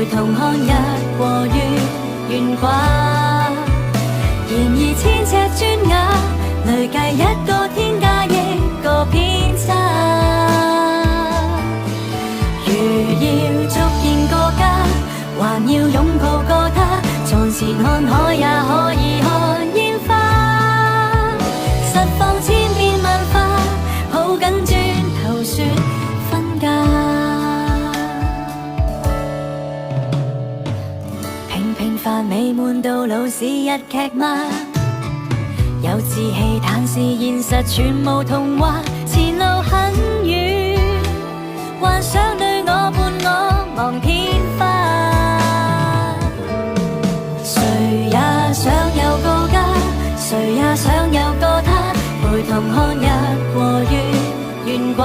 陪同看日和月懸掛。然而千尺磚瓦，累計一個天加一個偏差。如要續建個家，還要擁抱過他，床前看海也可以看煙花。實況千變萬化，抱緊磚頭說分家。平平凡美滿到老是日劇嗎？有志氣但是現實全無童話，前路很遠，幻想對我伴我望天花。誰也想有個家，誰也想有個他，陪同看日和月懸掛。